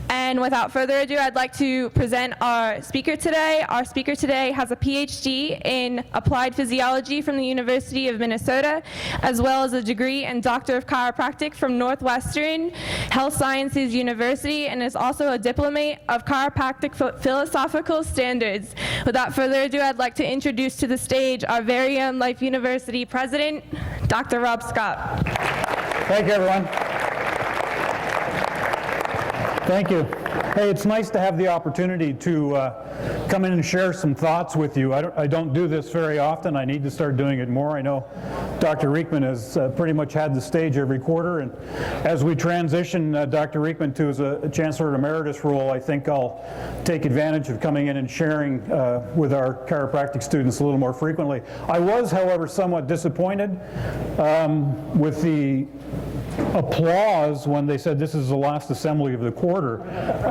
And without further ado, I'd like to present our speaker today. Our speaker today has a PhD in applied physiology from the University of Minnesota, as well as a degree in Doctor of Chiropractic from Northwestern Health Sciences University, and is also a diplomate of chiropractic philosophical standards. Without further ado, I'd like to introduce to the stage our very own Life University president, Dr. Rob Scott. Thank you, everyone. Thank you. Hey, it's nice to have the opportunity to come in and share some thoughts with you. I don't do this very often. I need to start doing it more. I know Dr. Reekman has pretty much had the stage every quarter, and as we transition Dr. Reekman to a Chancellor Emeritus role, I think I'll take advantage of coming in and sharing with our chiropractic students a little more frequently. I was, however, somewhat disappointed with the applause when they said this is the last assembly of the quarter.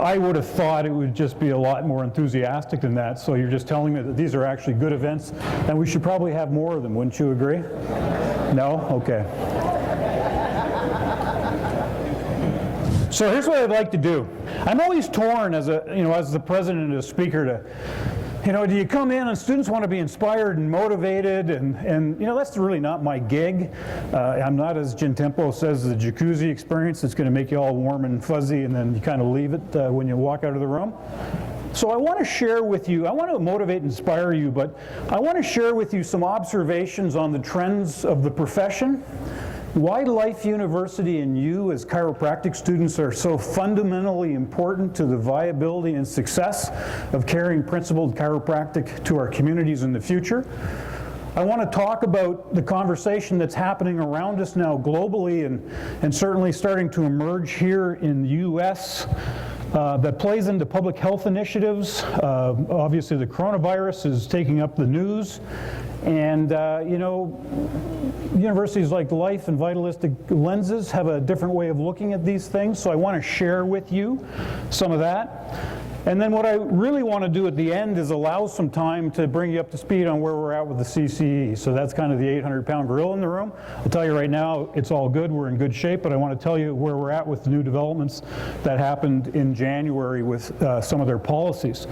I would have thought it would just be a lot more enthusiastic than that. So you're just telling me that these are actually good events, and we should probably have more of them. Wouldn't you agree? No? Okay. So here's what I'd like to do. I'm always torn as the president and a speaker to, do you come in and students want to be inspired and motivated, and that's really not my gig. I'm not, as Jim Tempo says, the jacuzzi experience that's going to make you all warm and fuzzy and then you kind of leave it when you walk out of the room. So I want to share with you, I want to motivate and inspire you, but I want to share with you some observations on the trends of the profession, why Life University and you as chiropractic students are so fundamentally important to the viability and success of carrying principled chiropractic to our communities in the future. I want to talk about the conversation that's happening around us now globally and certainly starting to emerge here in the U.S. That plays into public health initiatives. Obviously the coronavirus is taking up the news. And, universities like Life and Vitalistic Lenses have a different way of looking at these things, so I want to share with you some of that. And then what I really want to do at the end is allow some time to bring you up to speed on where we're at with the CCE. So that's kind of the 800-pound gorilla in the room. I'll tell you right now, it's all good. We're in good shape, but I want to tell you where we're at with the new developments that happened in January with some of their policies.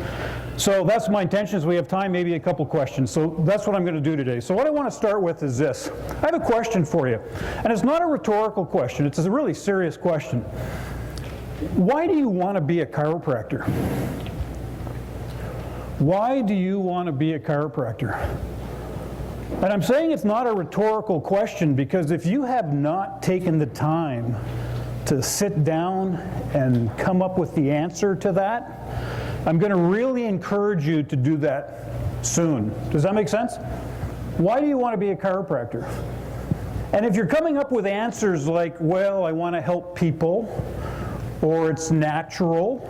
So that's my intention. As we have time, maybe a couple questions. So that's what I'm going to do today. So what I want to start with is this. I have a question for you, and it's not a rhetorical question. It's a really serious question. Why do you want to be a chiropractor? Why do you want to be a chiropractor? And I'm saying it's not a rhetorical question because if you have not taken the time to sit down and come up with the answer to that, I'm going to really encourage you to do that soon. Does that make sense? Why do you want to be a chiropractor? And if you're coming up with answers like, well, I want to help people, or it's natural,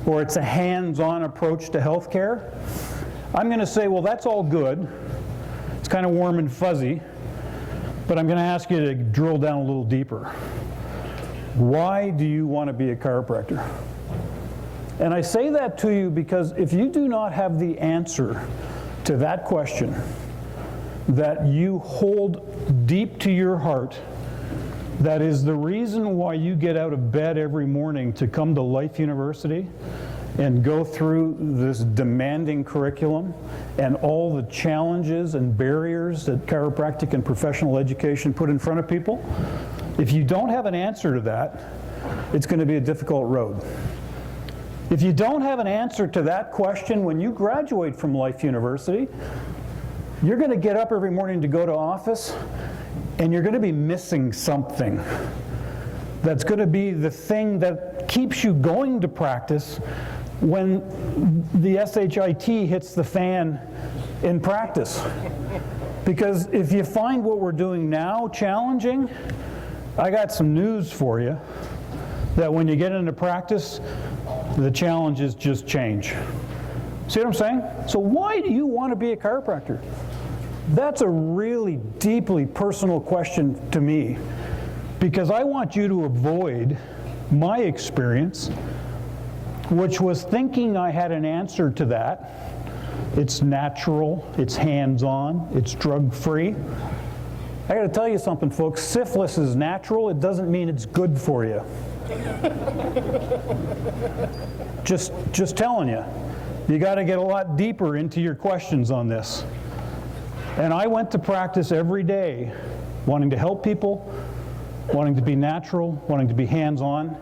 or it's a hands-on approach to healthcare, I'm going to say, well, that's all good. It's kind of warm and fuzzy, but I'm going to ask you to drill down a little deeper. Why do you want to be a chiropractor? And I say that to you because if you do not have the answer to that question that you hold deep to your heart, that is the reason why you get out of bed every morning to come to Life University and go through this demanding curriculum and all the challenges and barriers that chiropractic and professional education put in front of people. If you don't have an answer to that, it's going to be a difficult road. If you don't have an answer to that question when you graduate from Life University, you're going to get up every morning to go to office, and you're going to be missing something that's going to be the thing that keeps you going to practice when the SHIT hits the fan in practice. Because if you find what we're doing now challenging, I got some news for you, that when you get into practice, the challenges just change. See what I'm saying? So why do you want to be a chiropractor? That's a really deeply personal question to me, because I want you to avoid my experience, which was thinking I had an answer to that. It's natural, it's hands-on, it's drug-free. I got to tell you something, folks. Syphilis is natural. It doesn't mean it's good for you. Just telling you. You got to get a lot deeper into your questions on this. And I went to practice every day wanting to help people, wanting to be natural, wanting to be hands-on,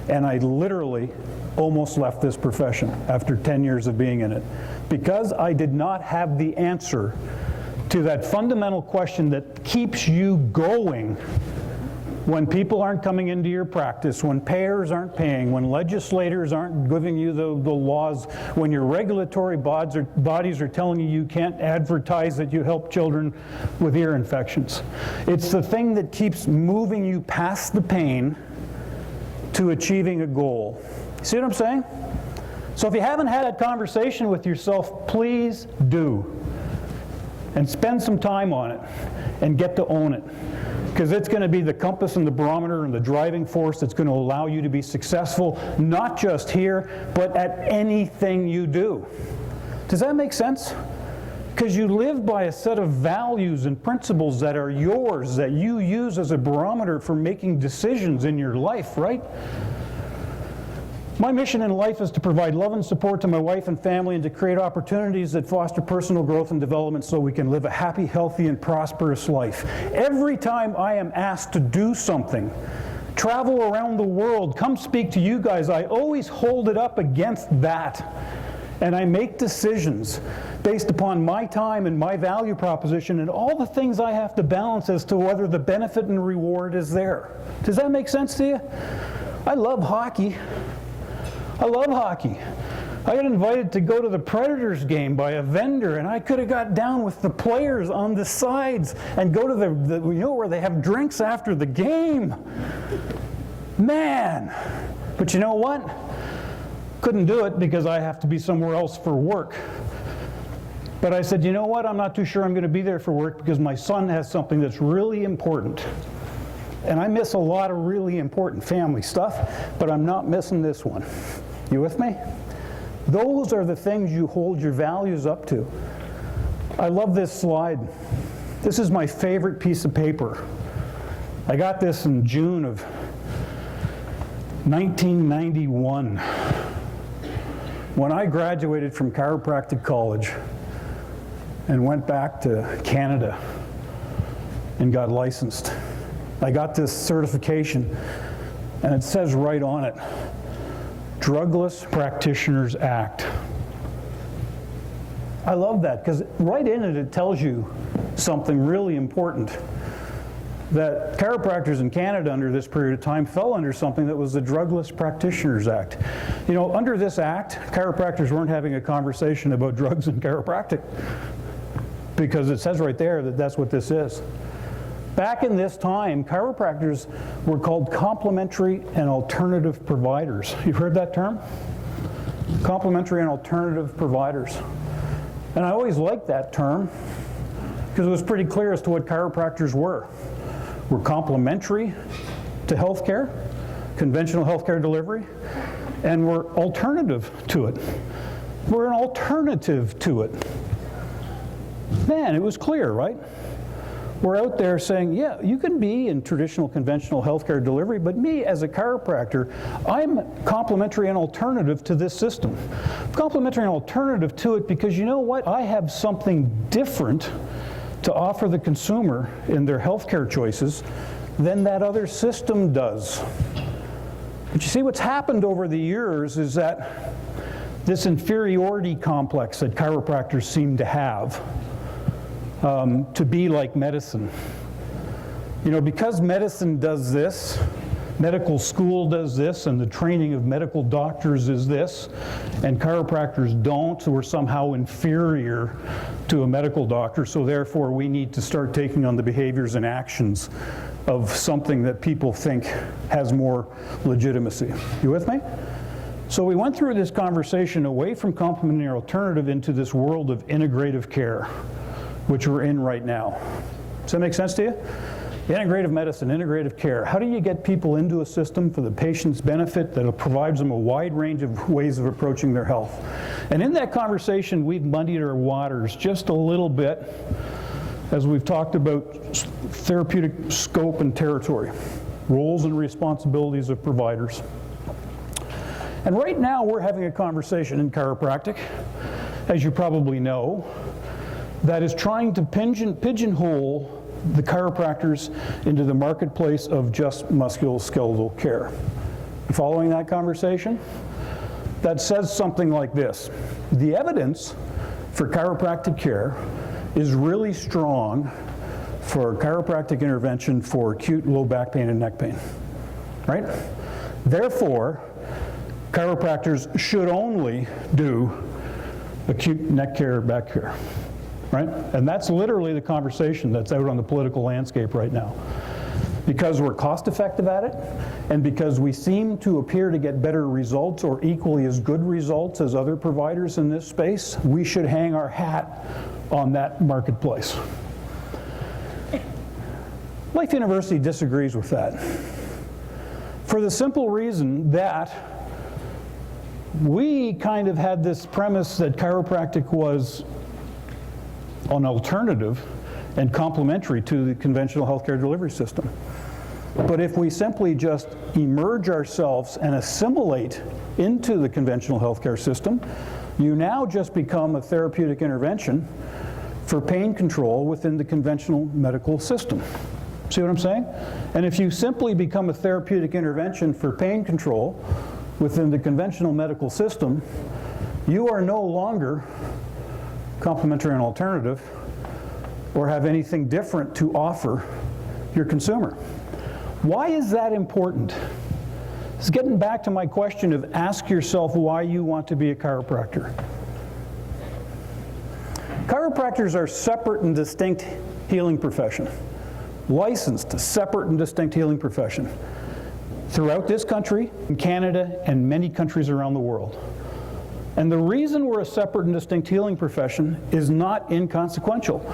and I literally almost left this profession after 10 years of being in it because I did not have the answer to that fundamental question that keeps you going when people aren't coming into your practice, when payers aren't paying, when legislators aren't giving you the laws, when your regulatory bodies are telling you you can't advertise that you help children with ear infections. It's the thing that keeps moving you past the pain to achieving a goal. See what I'm saying? So if you haven't had that conversation with yourself, please do. And spend some time on it and get to own it. Because it's going to be the compass and the barometer and the driving force that's going to allow you to be successful, not just here, but at anything you do. Does that make sense? Because you live by a set of values and principles that are yours, that you use as a barometer for making decisions in your life, right? My mission in life is to provide love and support to my wife and family and to create opportunities that foster personal growth and development so we can live a happy, healthy, and prosperous life. Every time I am asked to do something, travel around the world, come speak to you guys, I always hold it up against that. And I make decisions based upon my time and my value proposition and all the things I have to balance as to whether the benefit and reward is there. Does that make sense to you? I love hockey. I love hockey. I got invited to go to the Predators game by a vendor, and I could have got down with the players on the sides and go to the you know, where they have drinks after the game. Man. But you know what? Couldn't do it because I have to be somewhere else for work. But I said, you know what? I'm not too sure I'm going to be there for work because my son has something that's really important. And I miss a lot of really important family stuff, but I'm not missing this one. You with me? Those are the things you hold your values up to. I love this slide. This is my favorite piece of paper. I got this in June of 1991. When I graduated from chiropractic college and went back to Canada and got licensed, I got this certification, and it says right on it, Drugless Practitioners Act. I love that, because right in it, it tells you something really important. That chiropractors in Canada under this period of time fell under something that was the Drugless Practitioners Act. You know, under this act, chiropractors weren't having a conversation about drugs and chiropractic, because it says right there that that's what this is. Back in this time, chiropractors were called complementary and alternative providers. You've heard that term? Complementary and alternative providers. And I always liked that term because it was pretty clear as to what chiropractors were. We're complementary to healthcare, conventional healthcare delivery, and we're alternative to it. We're an alternative to it. Man, it was clear, right? We're out there saying, yeah, you can be in traditional conventional healthcare delivery, but me as a chiropractor, I'm complementary and alternative to this system. Complementary and alternative to it because you know what? I have something different to offer the consumer in their healthcare choices than that other system does. But you see, what's happened over the years is that this inferiority complex that chiropractors seem to have, to be like medicine. You know, because medicine does this, medical school does this, and the training of medical doctors is this, and chiropractors don't, so we're somehow inferior to a medical doctor, so therefore we need to start taking on the behaviors and actions of something that people think has more legitimacy. You with me? So we went through this conversation away from complementary alternative into this world of integrative care, which we're in right now. Does that make sense to you? Integrative medicine, integrative care. How do you get people into a system for the patient's benefit that provides them a wide range of ways of approaching their health? And in that conversation, we've muddied our waters just a little bit as we've talked about therapeutic scope and territory. roles and responsibilities of providers. And right now we're having a conversation in chiropractic, as you probably know, that is trying to pigeonhole the chiropractors into the marketplace of just musculoskeletal care. Following that conversation? That says something like this: the evidence for chiropractic care is really strong for chiropractic intervention for acute low back pain and neck pain, right? Therefore, chiropractors should only do acute neck care, back care, right? And that's literally the conversation that's out on the political landscape right now. Because we're cost effective at it, and because we seem to appear to get better results or equally as good results as other providers in this space, we should hang our hat on that marketplace. Life University disagrees with that, for the simple reason that we kind of had this premise that chiropractic was an alternative and complementary to the conventional healthcare delivery system. But if we simply just emerge ourselves and assimilate into the conventional healthcare system, you now just become a therapeutic intervention for pain control within the conventional medical system. See what I'm saying? And if you simply become a therapeutic intervention for pain control within the conventional medical system, you are no longer complementary and alternative or have anything different to offer your consumer. Why is that important? It's getting back to my question of ask yourself why you want to be a chiropractor. Chiropractors are separate and distinct healing profession. Licensed, separate and distinct healing profession throughout this country, in Canada, and many countries around the world. And the reason we're a separate and distinct healing profession is not inconsequential.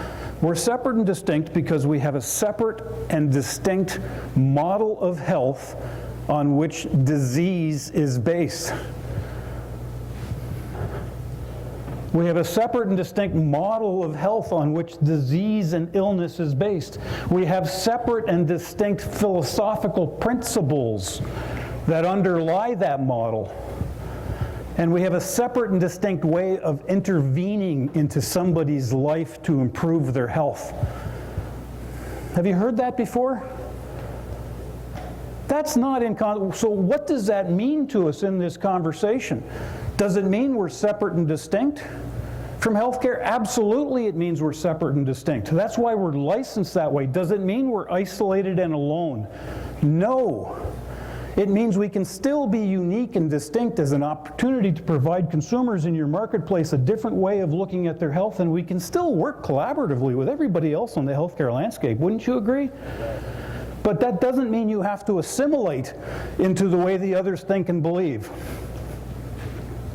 We're separate and distinct because we have a separate and distinct model of health on which disease is based. We have a separate and distinct model of health on which disease and illness is based. We have separate and distinct philosophical principles that underlie that model. And we have a separate and distinct way of intervening into somebody's life to improve their health. Have you heard that before? That's not so what does that mean to us in this conversation? Does it mean we're separate and distinct from healthcare? Absolutely, it means we're separate and distinct. That's why we're licensed that way. Does it mean we're isolated and alone? No. It means we can still be unique and distinct as an opportunity to provide consumers in your marketplace a different way of looking at their health, and we can still work collaboratively with everybody else on the healthcare landscape. Wouldn't you agree? But that doesn't mean you have to assimilate into the way the others think and believe.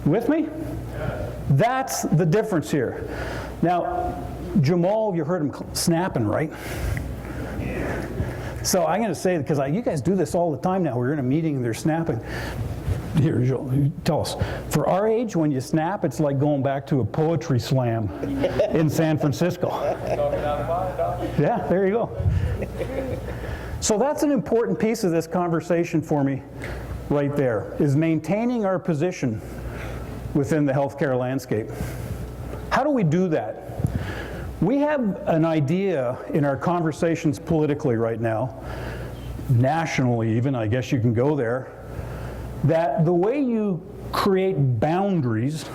With me? That's the difference here. Now, Jamal, you heard him snapping, right? So I'm going to say, because you guys do this all the time now, we're in a meeting and they're snapping. Here, Joel, tell us. For our age, when you snap, it's like going back to a poetry slam in San Francisco. Yeah, there you go. So that's an important piece of this conversation for me right there, is maintaining our position within the healthcare landscape. How do we do that? We have an idea in our conversations politically right now, nationally even, I guess you can go there, that the way you create boundaries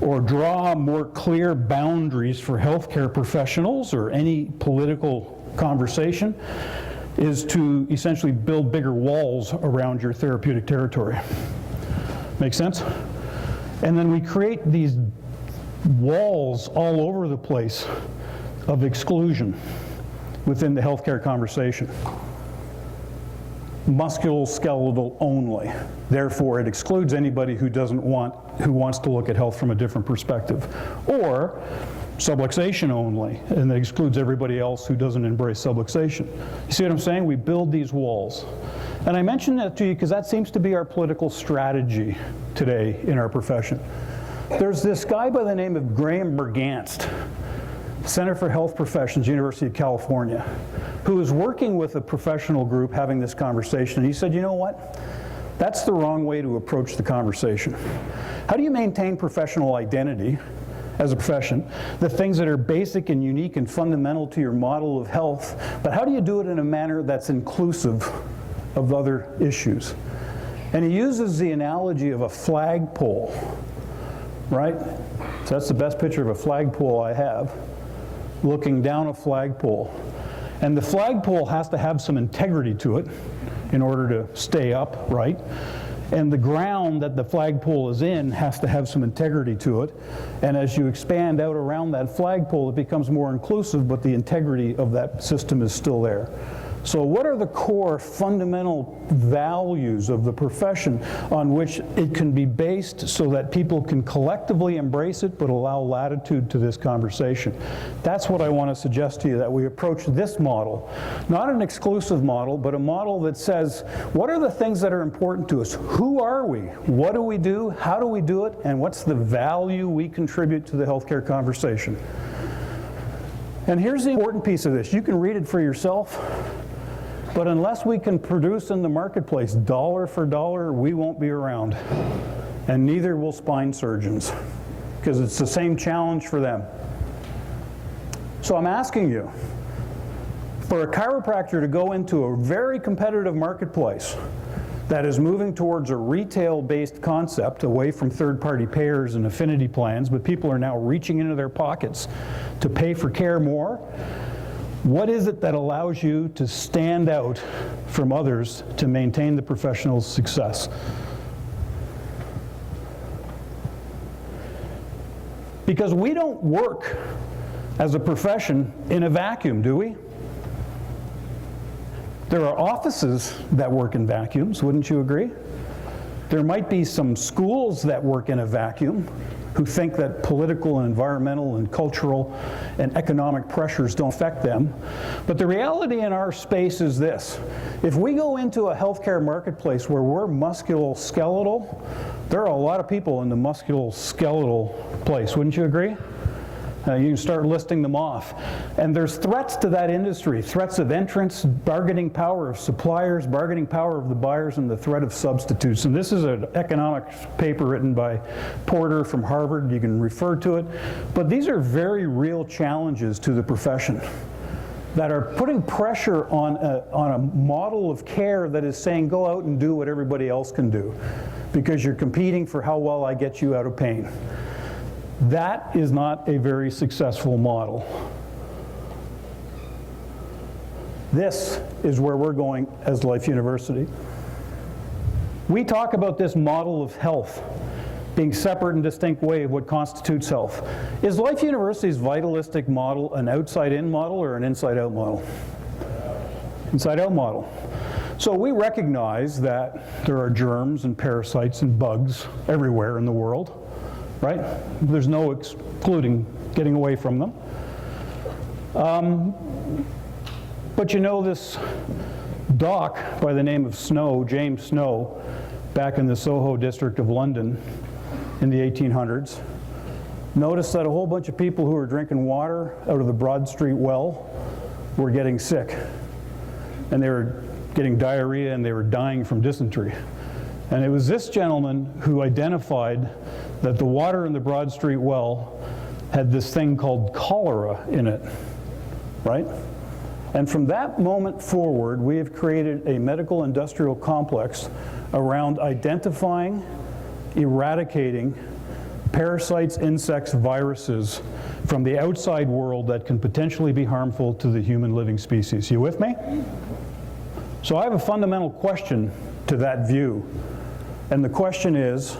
or draw more clear boundaries for healthcare professionals or any political conversation is to essentially build bigger walls around your therapeutic territory. Make sense? And then we create these walls all over the place of exclusion within the healthcare conversation. Musculoskeletal only. Therefore, it excludes anybody who wants to look at health from a different perspective. Or subluxation only, and that excludes everybody else who doesn't embrace subluxation. You see what I'm saying? We build these walls. And I mention that to you because that seems to be our political strategy today in our profession. There's this guy by the name of Graham Berganst. Center for Health Professions, University of California, who was working with a professional group having this conversation. And he said, you know what? That's the wrong way to approach the conversation. How do you maintain professional identity as a profession, the things that are basic and unique and fundamental to your model of health, but how do you do it in a manner that's inclusive of other issues? And he uses the analogy of a flagpole, right? So that's the best picture of a flagpole I have, looking down a flagpole. And the flagpole has to have some integrity to it in order to stay upright. And the ground that the flagpole is in has to have some integrity to it. And as you expand out around that flagpole, it becomes more inclusive, but the integrity of that system is still there. So what are the core fundamental values of the profession on which it can be based so that people can collectively embrace it but allow latitude to this conversation? That's what I want to suggest to you, that we approach this model. Not an exclusive model, but a model that says, what are the things that are important to us? Who are we? What do we do? How do we do it? And what's the value we contribute to the healthcare conversation? And here's the important piece of this. You can read it for yourself. But unless we can produce in the marketplace dollar for dollar, we won't be around. And neither will spine surgeons, because it's the same challenge for them. So I'm asking you, for a chiropractor to go into a very competitive marketplace that is moving towards a retail-based concept away from third-party payers and affinity plans, but people are now reaching into their pockets to pay for care more, what is it that allows you to stand out from others to maintain the professional's success? Because we don't work as a profession in a vacuum, do we? There are offices that work in vacuums, wouldn't you agree? There might be some schools that work in a vacuum, who think that political and environmental and cultural and economic pressures don't affect them. But the reality in our space is this. If we go into a healthcare marketplace where we're musculoskeletal, there are a lot of people in the musculoskeletal place, wouldn't you agree? You can start listing them off. And there's threats to that industry, threats of entrance, bargaining power of suppliers, bargaining power of the buyers, and the threat of substitutes. And this is an economics paper written by Porter from Harvard. You can refer to it. But these are very real challenges to the profession that are putting pressure on a model of care that is saying, go out and do what everybody else can do, because you're competing for how well I get you out of pain. That is not a very successful model. This is where we're going as Life University. We talk about this model of health being separate and distinct way of what constitutes health. Is Life University's vitalistic model an outside-in model or an inside-out model? Inside-out model. So we recognize that there are germs and parasites and bugs everywhere in the world. Right? There's no excluding getting away from them. But you know, this doc by the name of Snow, James Snow, back in the Soho district of London in the 1800s, noticed that a whole bunch of people who were drinking water out of the Broad Street well were getting sick. And they were getting diarrhea and they were dying from dysentery. And it was this gentleman who identified that the water in the Broad Street well had this thing called cholera in it, right? And from that moment forward, we have created a medical industrial complex around identifying, eradicating parasites, insects, viruses from the outside world that can potentially be harmful to the human living species. You with me? So I have a fundamental question to that view. And the question is,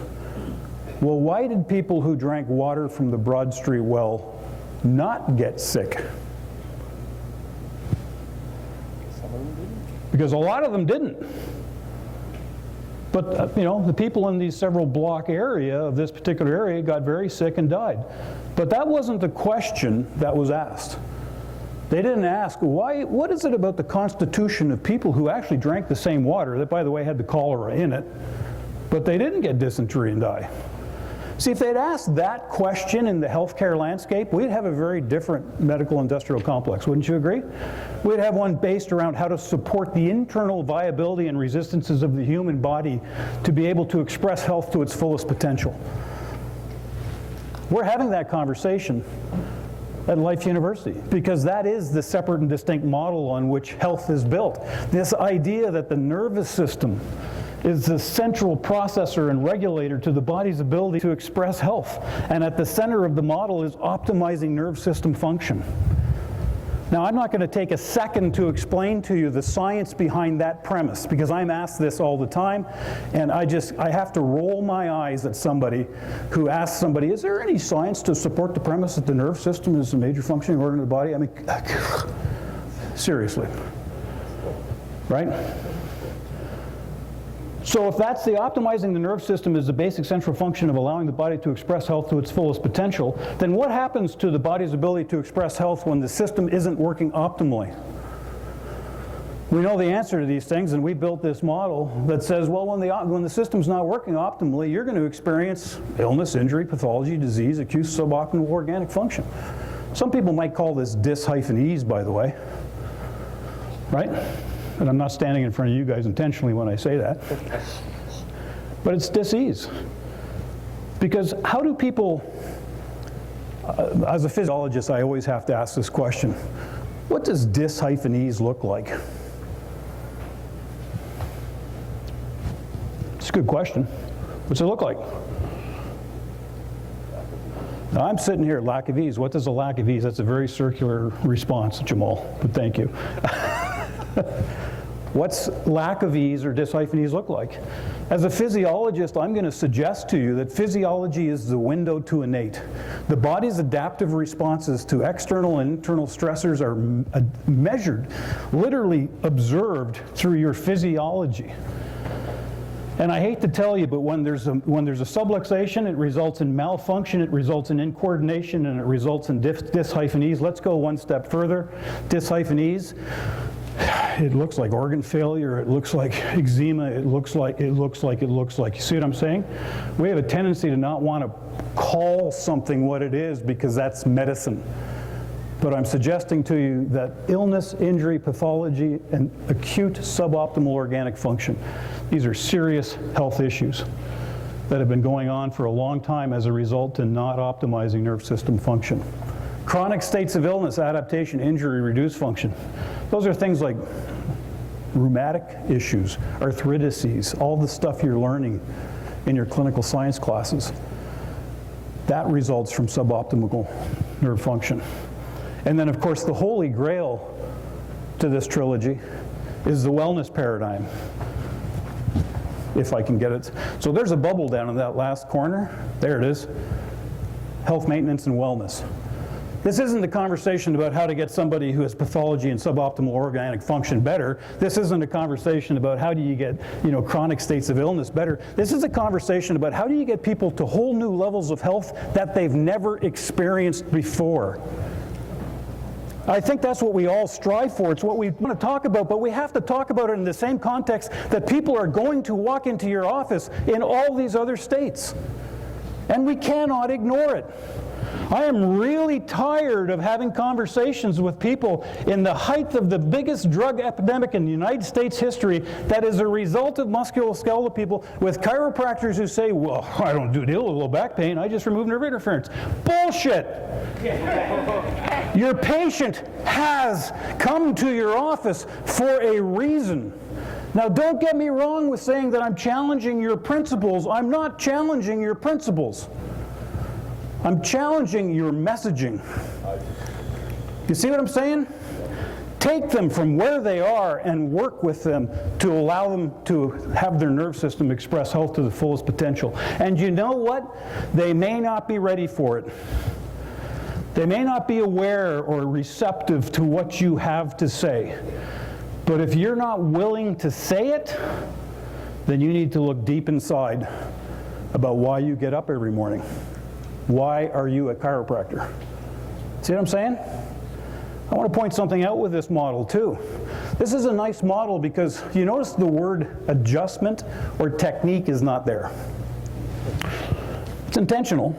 well, why did people who drank water from the Broad Street well not get sick? Because a lot of them didn't. But you know, the people in these several block area of this particular area got very sick and died. But that wasn't the question that was asked. They didn't ask, why, what is it about the constitution of people who actually drank the same water, that by the way had the cholera in it, but they didn't get dysentery and die? See, if they'd asked that question in the healthcare landscape, we'd have a very different medical industrial complex, wouldn't you agree? We'd have one based around how to support the internal viability and resistances of the human body to be able to express health to its fullest potential. We're having that conversation at Life University, because that is the separate and distinct model on which health is built. This idea that the nervous system is the central processor and regulator to the body's ability to express health. And at the center of the model is optimizing nerve system function. Now, I'm not going to take a second to explain to you the science behind that premise, because I'm asked this all the time, and I have to roll my eyes at somebody who asks somebody, is there any science to support the premise that the nerve system is a major functioning organ of the body? I mean, seriously, right? So if that's the optimizing the nerve system is the basic central function of allowing the body to express health to its fullest potential, then what happens to the body's ability to express health when the system isn't working optimally? We know the answer to these things, and we built this model that says, well, when the system's not working optimally, you're going to experience illness, injury, pathology, disease, acute suboptimal organic function. Some people might call this dis-ease, by the way, right? And I'm not standing in front of you guys intentionally when I say that. But it's dis-ease. Because how do people, as a physiologist, I always have to ask this question. What does dis-ease look like? It's a good question. What's it look like? Now, I'm sitting here, lack of ease. What does a lack of ease? That's a very circular response, Jamal, but thank you. What's lack of ease or dis-ease look like? As a physiologist, I'm going to suggest to you that physiology is the window to innate. The body's adaptive responses to external and internal stressors are measured, literally observed through your physiology. And I hate to tell you, but when there's a subluxation, it results in malfunction, it results in incoordination, and it results in dis-ease. Let's go one step further. Dis-ease. It looks like organ failure, it looks like eczema, it looks like. You see what I'm saying? We have a tendency to not want to call something what it is because that's medicine. But I'm suggesting to you that illness, injury, pathology, and acute suboptimal organic function, these are serious health issues that have been going on for a long time as a result in not optimizing nerve system function. Chronic states of illness, adaptation, injury, reduced function. Those are things like rheumatic issues, arthritises, all the stuff you're learning in your clinical science classes. That results from suboptimal nerve function. And then, of course, the holy grail to this trilogy is the wellness paradigm, if I can get it. So there's a bubble down in that last corner. There it is. Health maintenance and wellness. This isn't a conversation about how to get somebody who has pathology and suboptimal organic function better. This isn't a conversation about how do you get, chronic states of illness better. This is a conversation about how do you get people to whole new levels of health that they've never experienced before. I think that's what we all strive for. It's what we want to talk about, but we have to talk about it in the same context that people are going to walk into your office in all these other states. And we cannot ignore it. I am really tired of having conversations with people in the height of the biggest drug epidemic in United States history that is a result of musculoskeletal people with chiropractors who say, well, I don't deal with low back pain, I just remove nerve interference. Bullshit! Your patient has come to your office for a reason. Now, don't get me wrong with saying that I'm challenging your principles. I'm not challenging your principles. I'm challenging your messaging. You see what I'm saying? Take them from where they are and work with them to allow them to have their nerve system express health to the fullest potential. And you know what? They may not be ready for it. They may not be aware or receptive to what you have to say. But if you're not willing to say it, then you need to look deep inside about why you get up every morning. Why are you a chiropractor? See what I'm saying? I want to point something out with this model too. This is a nice model because you notice the word adjustment or technique is not there. It's intentional.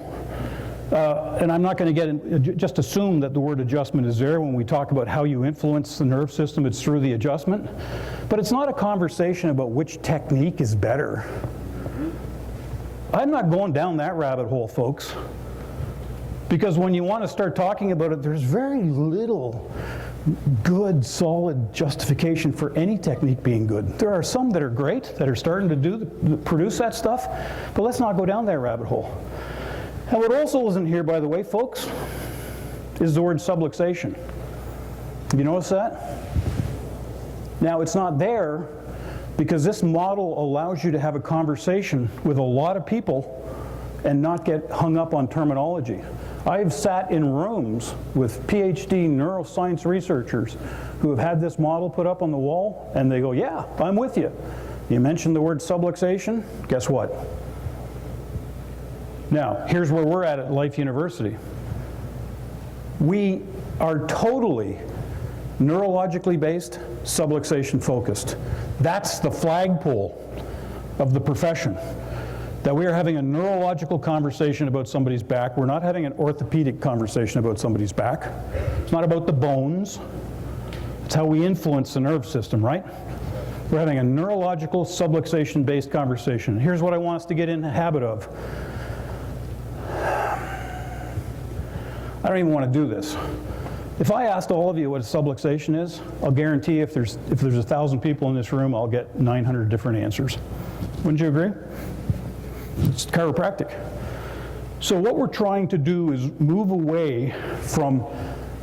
And I'm not going to get in, just assume that the word adjustment is there when we talk about how you influence the nerve system, it's through the adjustment. But it's not a conversation about which technique is better. I'm not going down that rabbit hole, folks. Because when you want to start talking about it, there's very little good, solid justification for any technique being good. There are some that are great, that are starting to produce that stuff, but let's not go down that rabbit hole. And what also isn't here, by the way, folks, is the word subluxation. Have you noticed that? Now, it's not there because this model allows you to have a conversation with a lot of people and not get hung up on terminology. I've sat in rooms with PhD neuroscience researchers who have had this model put up on the wall, and they go, yeah, I'm with you. You mentioned the word subluxation, guess what? Now, here's where we're at Life University. We are totally neurologically based, subluxation focused. That's the flagpole of the profession. That we are having a neurological conversation about somebody's back. We're not having an orthopedic conversation about somebody's back. It's not about the bones. It's how we influence the nerve system, right? We're having a neurological subluxation based conversation. Here's what I want us to get in the habit of. I don't even want to do this. If I asked all of you what a subluxation is, I'll guarantee if there's 1,000 people in this room, I'll get 900 different answers. Wouldn't you agree? It's chiropractic. So what we're trying to do is move away from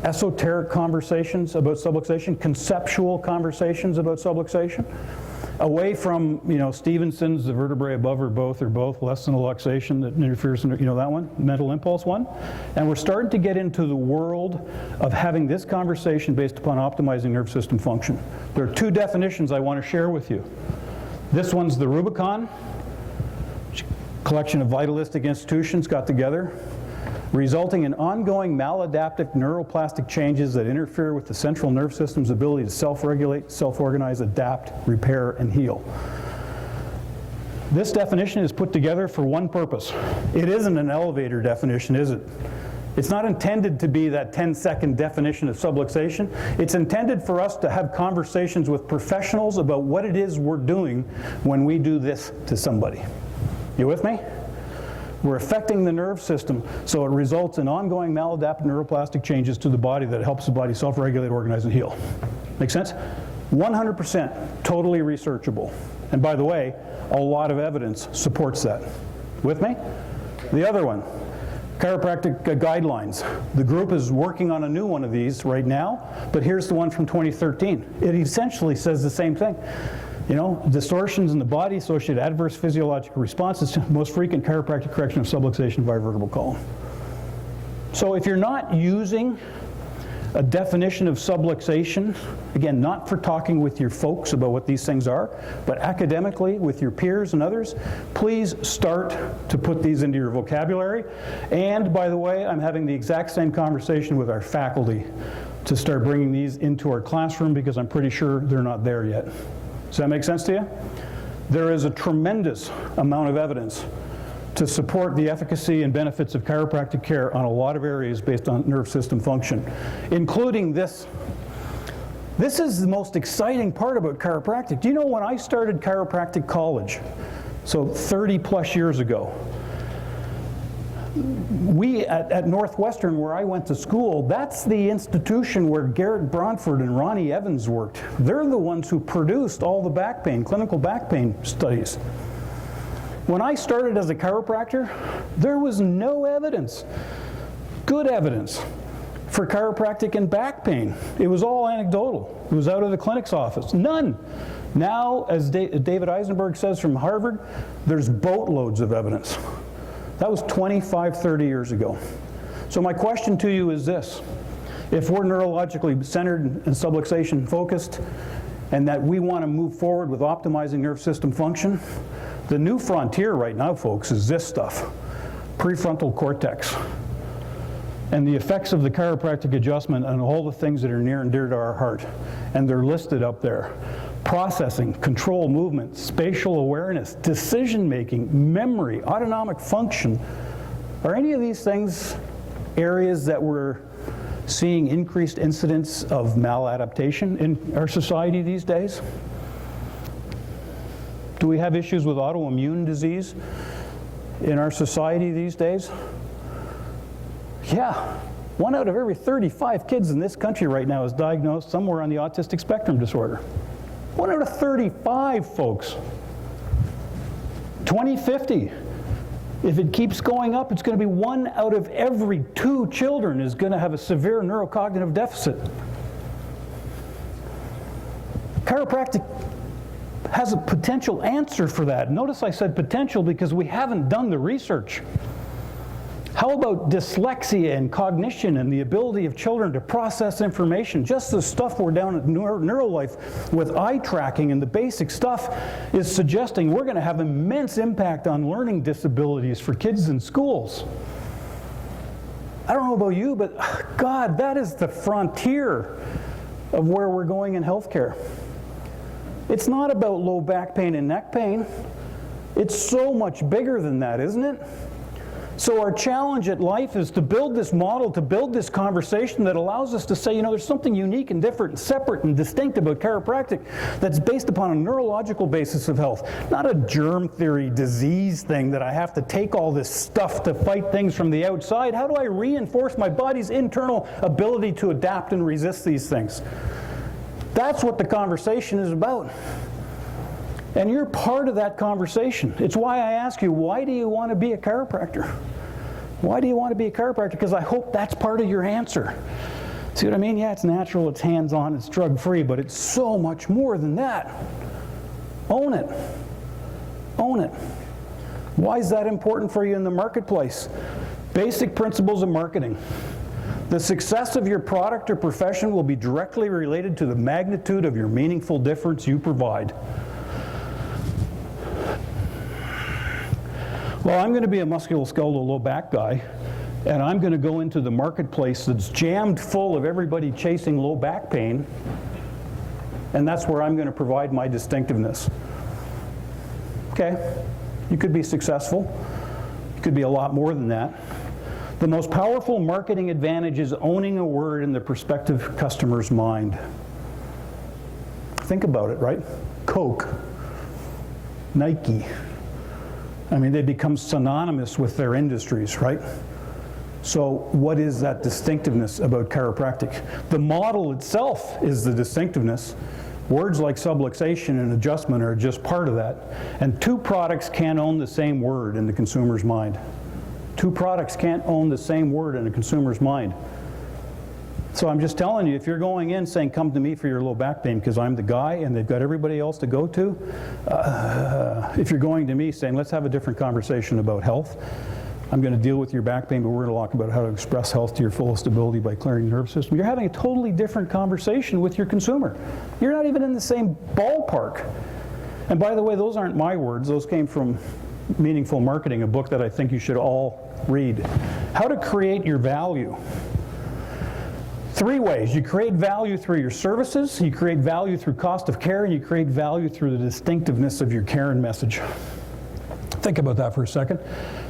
esoteric conversations about subluxation, conceptual conversations about subluxation, away from, Stevenson's, the vertebrae above or both less than a luxation that interferes in, that one, mental impulse one. And we're starting to get into the world of having this conversation based upon optimizing nerve system function. There are two definitions I want to share with you. This one's the Rubicon, which a collection of vitalistic institutions got together, resulting in ongoing maladaptive neuroplastic changes that interfere with the central nerve system's ability to self-regulate, self-organize, adapt, repair, and heal. This definition is put together for one purpose. It isn't an elevator definition, is it? It's not intended to be that 10-second definition of subluxation. It's intended for us to have conversations with professionals about what it is we're doing when we do this to somebody. You with me? We're affecting the nerve system, so it results in ongoing maladaptive neuroplastic changes to the body that helps the body self-regulate, organize, and heal. Make sense? 100% totally researchable. And by the way, a lot of evidence supports that. With me? The other one, chiropractic guidelines. The group is working on a new one of these right now, but here's the one from 2013. It essentially says the same thing. Distortions in the body associated adverse physiological responses, most frequent chiropractic correction of subluxation via vertebral column. So if you're not using a definition of subluxation, again, not for talking with your folks about what these things are, but academically with your peers and others, please start to put these into your vocabulary. And by the way, I'm having the exact same conversation with our faculty to start bringing these into our classroom because I'm pretty sure they're not there yet. Does that make sense to you? There is a tremendous amount of evidence to support the efficacy and benefits of chiropractic care on a lot of areas based on nerve system function, including this. This is the most exciting part about chiropractic. Do you know when I started chiropractic college, so 30 plus years ago, we at Northwestern, where I went to school, that's the institution where Garrett Bronford and Ronnie Evans worked. They're the ones who produced all the back pain, clinical back pain studies. When I started as a chiropractor, there was no evidence, good evidence, for chiropractic and back pain. It was all anecdotal. It was out of the clinic's office. None. Now, as David Eisenberg says from Harvard, there's boatloads of evidence. That was 25, 30 years ago. So my question to you is this. If we're neurologically centered and subluxation focused, and that we want to move forward with optimizing nerve system function, the new frontier right now, folks, is this stuff. Prefrontal cortex. And the effects of the chiropractic adjustment on all the things that are near and dear to our heart. And they're listed up there. Processing, control, movement, spatial awareness, decision-making, memory, autonomic function, Are any of these things areas that we're seeing increased incidence of maladaptation in our society these days? Do we have issues with autoimmune disease in our society these days? Yeah. 1 out of every 35 kids in this country right now is diagnosed somewhere on the autistic spectrum disorder. 1 out of 35, folks. 2050, if it keeps going up, it's going to be 1 out of every 2 children is going to have a severe neurocognitive deficit. Chiropractic has a potential answer for that. Notice I said potential because we haven't done the research. How about dyslexia and cognition and the ability of children to process information? Just the stuff we're down at Neurolife with eye tracking and the basic stuff is suggesting we're going to have immense impact on learning disabilities for kids in schools. I don't know about you, but God, that is the frontier of where we're going in healthcare. It's not about low back pain and neck pain. It's so much bigger than that, isn't it? So our challenge at Life is to build this model, to build this conversation that allows us to say, you know, there's something unique and different and separate and distinct about chiropractic that's based upon a neurological basis of health, not a germ theory disease thing that I have to take all this stuff to fight things from the outside. How do I reinforce my body's internal ability to adapt and resist these things? That's what the conversation is about. And you're part of that conversation. It's why I ask you, why do you want to be a chiropractor? Why do you want to be a chiropractor? Because I hope that's part of your answer. See what I mean? Yeah, it's natural, it's hands-on, it's drug-free, but it's so much more than that. Own it. Own it. Why is that important for you in the marketplace? Basic principles of marketing. The success of your product or profession will be directly related to the magnitude of your meaningful difference you provide. Well, I'm going to be a musculoskeletal low back guy, and I'm going to go into the marketplace that's jammed full of everybody chasing low back pain, and that's where I'm going to provide my distinctiveness. Okay, you could be successful. You could be a lot more than that. The most powerful marketing advantage is owning a word in the prospective customer's mind. Think about it, right? Coke, Nike. I mean, they become synonymous with their industries, right? So what is that distinctiveness about chiropractic? The model itself is the distinctiveness. Words like subluxation and adjustment are just part of that. And 2 products can't own the same word in the consumer's mind. 2 products can't own the same word in a consumer's mind. So I'm just telling you, if you're going in saying, come to me for your low back pain because I'm the guy and they've got everybody else to go to, if you're going to me saying, let's have a different conversation about health, I'm going to deal with your back pain, but we're going to talk about how to express health to your fullest ability by clearing your nervous system, you're having a totally different conversation with your consumer. You're not even in the same ballpark. And by the way, those aren't my words. Those came from Meaningful Marketing, a book that I think you should all read. How to create your value. 3 ways. You create value through your services, you create value through cost of care, and you create value through the distinctiveness of your care and message. Think about that for a second.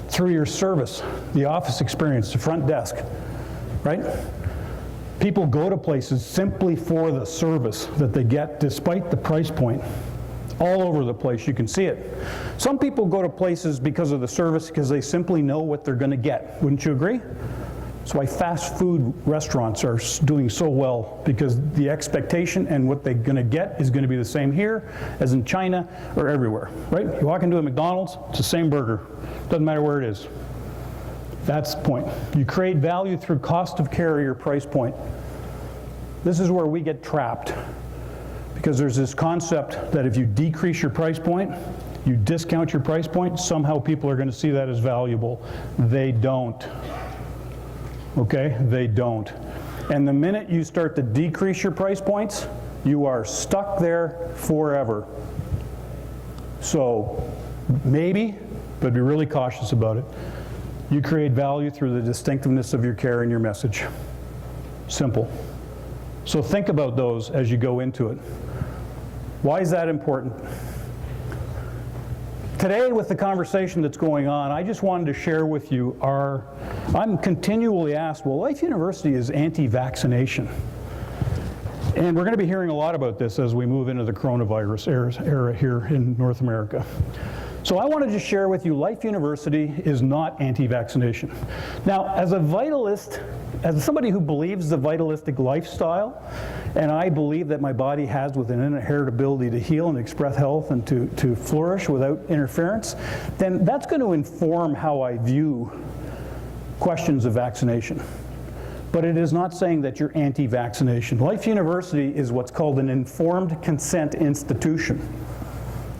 Through your service, the office experience, the front desk, right? People go to places simply for the service that they get despite the price point. All over the place, you can see it. Some people go to places because of the service because they simply know what they're going to get. Wouldn't you agree? That's why fast food restaurants are doing so well, because the expectation and what they're going to get is going to be the same here as in China or everywhere, right? You walk into a McDonald's, it's the same burger. Doesn't matter where it is. That's the point. You create value through cost of care or your price point. This is where we get trapped, because there's this concept that if you decrease your price point, you discount your price point, somehow people are going to see that as valuable. They don't. Okay? They don't. And the minute you start to decrease your price points, you are stuck there forever. So maybe, but be really cautious about it. You create value through the distinctiveness of your care and your message. Simple. So think about those as you go into it. Why is that important? Today, with the conversation that's going on, I just wanted to share with you I'm continually asked, well, Life University is anti-vaccination. And we're going to be hearing a lot about this as we move into the coronavirus era here in North America. So I wanted to share with you, Life University is not anti-vaccination. Now, as a vitalist, as somebody who believes the vitalistic lifestyle, and I believe that my body has with an inherent ability to heal and express health and to flourish without interference, then that's going to inform how I view questions of vaccination. But it is not saying that you're anti-vaccination. Life University is what's called an informed consent institution.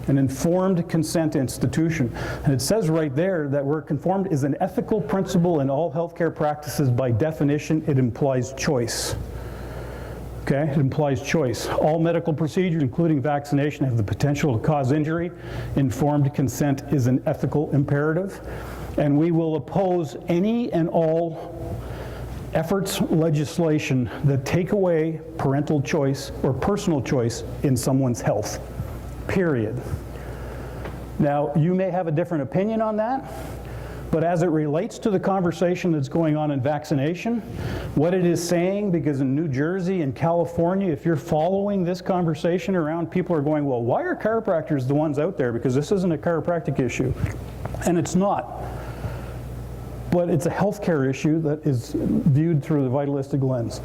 An informed consent institution. And it says right there that where conformed is an ethical principle in all healthcare practices. By definition, it implies choice. Okay, it implies choice. All medical procedures, including vaccination, have the potential to cause injury. Informed consent is an ethical imperative. And we will oppose any and all efforts, legislation that take away parental choice or personal choice in someone's health. Period. Now, you may have a different opinion on that, but as it relates to the conversation that's going on in vaccination, what it is saying, because in New Jersey and California, if you're following this conversation around, people are going, well, why are chiropractors the ones out there? Because this isn't a chiropractic issue. And it's not. But it's a healthcare issue that is viewed through the vitalistic lens.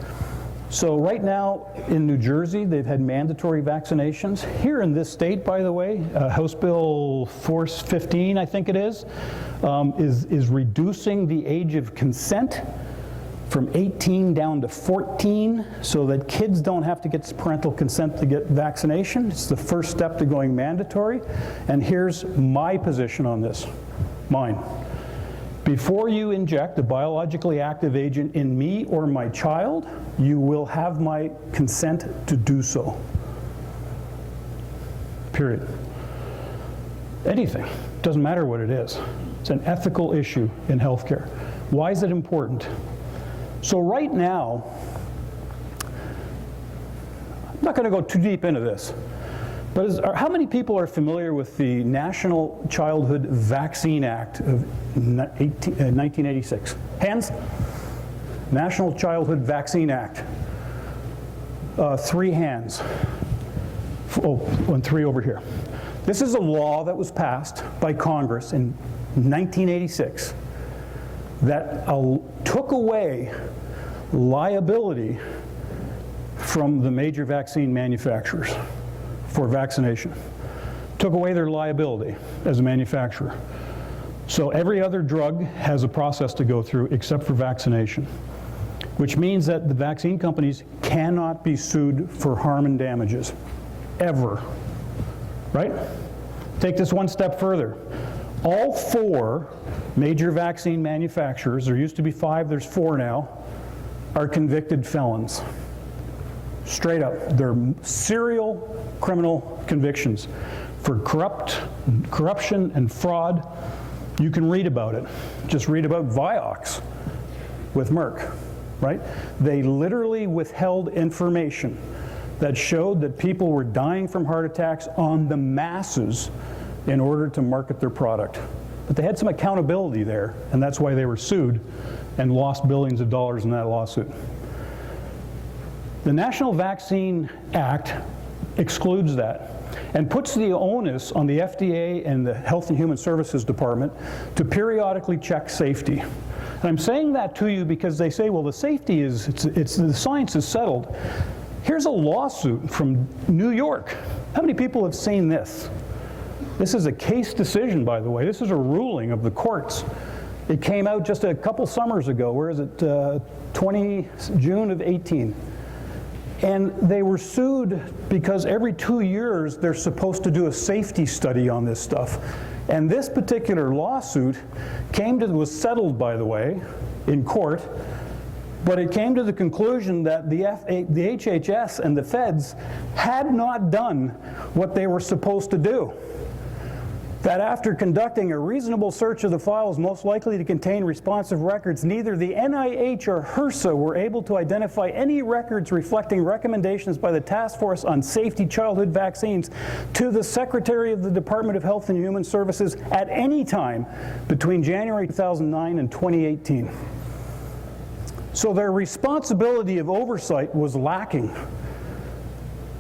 So right now in New Jersey, they've had mandatory vaccinations. Here in this state, by the way, House Bill 415, I think it is reducing the age of consent from 18 down to 14 so that kids don't have to get parental consent to get vaccination. It's the first step to going mandatory. And here's my position on this, mine. Before you inject a biologically active agent in me or my child, you will have my consent to do so. Period. Anything. Doesn't matter what it is. It's an ethical issue in healthcare. Why is it important? So right now, I'm not going to go too deep into this, but how many people are familiar with the National Childhood Vaccine Act of 1986? Hands? National Childhood Vaccine Act. 3 hands. Oh, and 3 over here. This is a law that was passed by Congress in 1986 that took away liability from the major vaccine manufacturers for vaccination. Took away their liability as a manufacturer. So every other drug has a process to go through except for vaccination, which means that the vaccine companies cannot be sued for harm and damages, ever, right? Take this one step further. All 4 major vaccine manufacturers, there used to be 5, there's 4 now, are convicted felons. Straight up, they're serial criminal convictions for corruption and fraud. You can read about it. Just read about Vioxx with Merck, right? They literally withheld information that showed that people were dying from heart attacks on the masses in order to market their product. But they had some accountability there, and that's why they were sued and lost billions of dollars in that lawsuit. The National Vaccine Act excludes that and puts the onus on the FDA and the Health and Human Services Department to periodically check safety. And I'm saying that to you because they say, well, the safety is, the science is settled. Here's a lawsuit from New York. How many people have seen this? This is a case decision, by the way. This is a ruling of the courts. It came out just a couple summers ago. Where is it? June of 18. And they were sued because every 2 years they're supposed to do a safety study on this stuff. And this particular lawsuit was settled, by the way, in court, but it came to the conclusion that the HHS and the feds had not done what they were supposed to do. that after conducting a reasonable search of the files most likely to contain responsive records, neither the NIH or HRSA were able to identify any records reflecting recommendations by the Task Force on Safety Childhood Vaccines to the Secretary of the Department of Health and Human Services at any time between January 2009 and 2018. So their responsibility of oversight was lacking.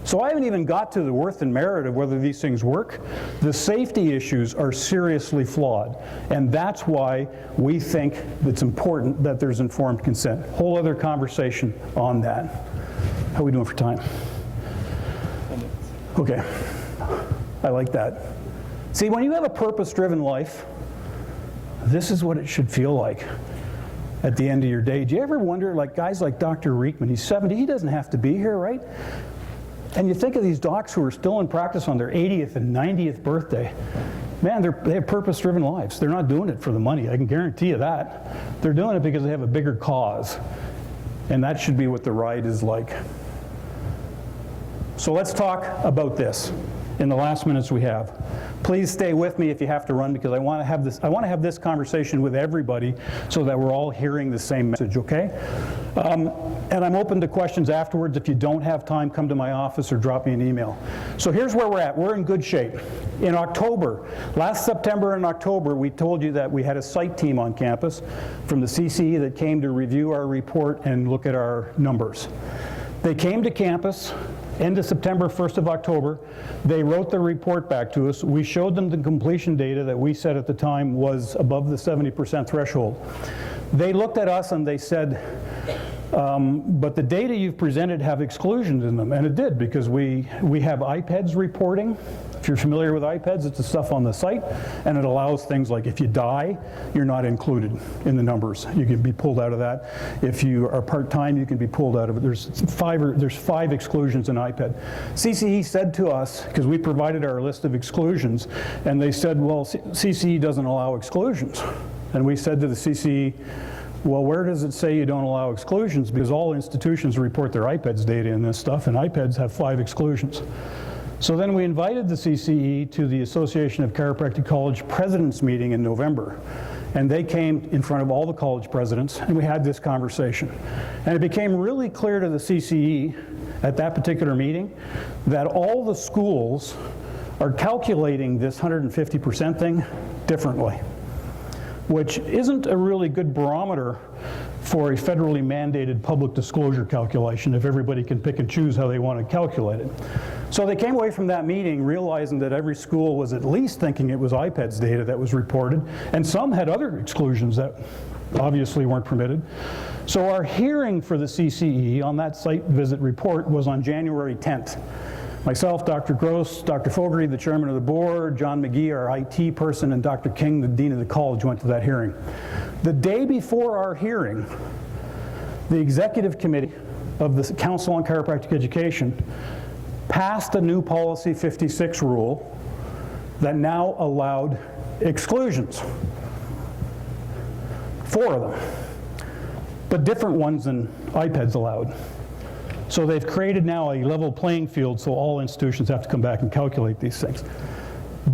So I haven't even got to the worth and merit of whether these things work. The safety issues are seriously flawed, and that's why we think it's important that there's informed consent. Whole other conversation on that. How are we doing for time? Okay, I like that. See, when you have a purpose-driven life, this is what it should feel like at the end of your day. Do you ever wonder, like guys like Dr. Reekman, he's 70, he doesn't have to be here, right? And you think of these docs who are still in practice on their 80th and 90th birthday. Man, they have purpose-driven lives. They're not doing it for the money, I can guarantee you that. They're doing it because they have a bigger cause. And that should be what the ride is like. So let's talk about this in the last minutes we have. Please stay with me if you have to run, because I want to have this conversation with everybody so that we're all hearing the same message, okay? And I'm open to questions afterwards. If you don't have time, come to my office or drop me an email. So here's where we're at. We're in good shape. In October, last September and October, we told you that we had a site team on campus from the CCE that came to review our report and look at our numbers. They came to campus end of September, 1st of October. They wrote the report back to us. We showed them the completion data that we said at the time was above the 70% threshold. They looked at us and they said, but the data you've presented have exclusions in them. And it did, because we have IPEDS reporting. If you're familiar with IPEDS, it's the stuff on the site, and it allows things like if you die, you're not included in the numbers. You can be pulled out of that. If you are part-time, you can be pulled out of it. There's five exclusions in IPED. CCE said to us, because we provided our list of exclusions, and they said, well, CCE doesn't allow exclusions. And we said to the CCE, well, where does it say you don't allow exclusions? Because all institutions report their IPEDS data in this stuff, and IPEDS have 5 exclusions. So then we invited the CCE to the Association of Chiropractic College Presidents meeting in November. And they came in front of all the college presidents, and we had this conversation. And it became really clear to the CCE at that particular meeting that all the schools are calculating this 150% thing differently, which isn't a really good barometer for a federally mandated public disclosure calculation if everybody can pick and choose how they want to calculate it. So they came away from that meeting realizing that every school was at least thinking it was IPEDS data that was reported, and some had other exclusions that obviously weren't permitted. So our hearing for the CCE on that site visit report was on January 10th. Myself, Dr. Gross, Dr. Fogarty, the chairman of the board, John McGee, our IT person, and Dr. King, the dean of the college, went to that hearing. The day before our hearing, the executive committee of the Council on Chiropractic Education passed a new Policy 56 rule that now allowed exclusions. 4 of them, but different ones than IPEDS allowed. So they've created now a level playing field, so all institutions have to come back and calculate these things.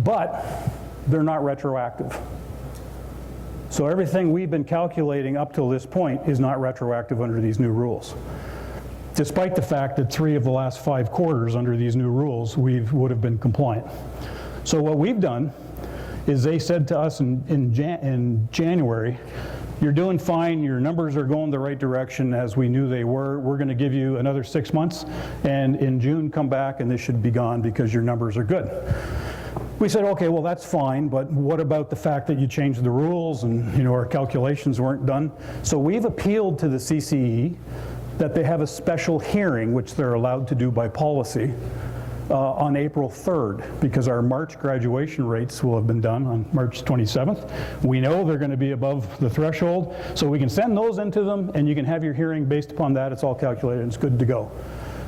But they're not retroactive. So everything we've been calculating up till this point is not retroactive under these new rules, despite the fact that 3 of the last 5 quarters under these new rules would have been compliant. So what we've done is they said to us in January, you're doing fine, your numbers are going the right direction as we knew they were. We're going to give you another 6 months, and in June come back and this should be gone because your numbers are good. We said, okay, well that's fine, but what about the fact that you changed the rules and our calculations weren't done? So we've appealed to the CCE that they have a special hearing, which they're allowed to do by policy, on April 3rd, because our March graduation rates will have been done on March 27th. We know they're going to be above the threshold, so we can send those into them, and you can have your hearing based upon that. It's all calculated, and it's good to go.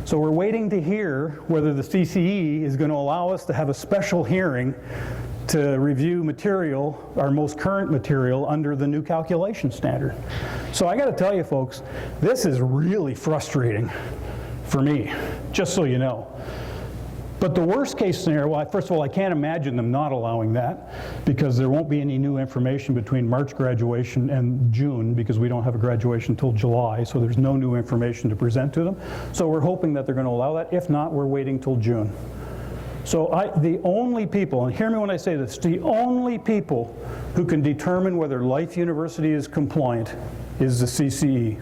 So we're waiting to hear whether the CCE is going to allow us to have a special hearing to review material, our most current material, under the new calculation standard. So I got to tell you folks, this is really frustrating for me, just so you know. But the worst case scenario, well, first of all, I can't imagine them not allowing that because there won't be any new information between March graduation and June because we don't have a graduation until July, so there's no new information to present to them. So we're hoping that they're going to allow that. If not, we're waiting till June. So the only people, and hear me when I say this, the only people who can determine whether Life University is compliant is the CCE.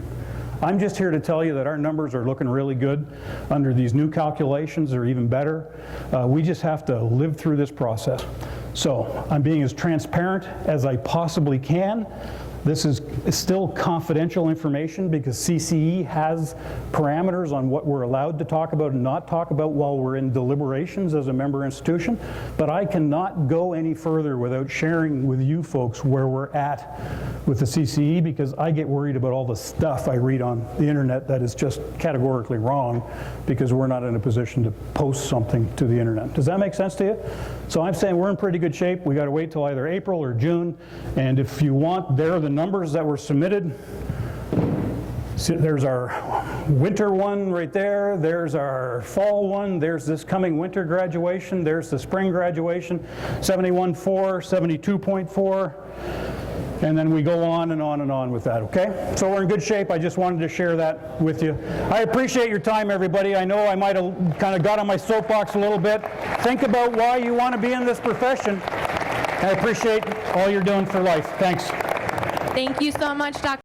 I'm just here to tell you that our numbers are looking really good. Under these new calculations, they're even better. We just have to live through this process. So I'm being as transparent as I possibly can. This is still confidential information because CCE has parameters on what we're allowed to talk about and not talk about while we're in deliberations as a member institution. But I cannot go any further without sharing with you folks where we're at with the CCE because I get worried about all the stuff I read on the internet that is just categorically wrong because we're not in a position to post something to the internet. Does that make sense to you? So I'm saying we're in pretty good shape. We got to wait till either April or June. And if you want, there are the numbers that were submitted. So there's our winter one right there. There's our fall one. There's this coming winter graduation. There's the spring graduation, 71.4, 72.4. And then we go on and on and on with that, okay? So we're in good shape. I just wanted to share that with you. I appreciate your time, everybody. I know I might have kind of got on my soapbox a little bit. Think about why you want to be in this profession. I appreciate all you're doing for life. Thanks. Thank you so much, Dr.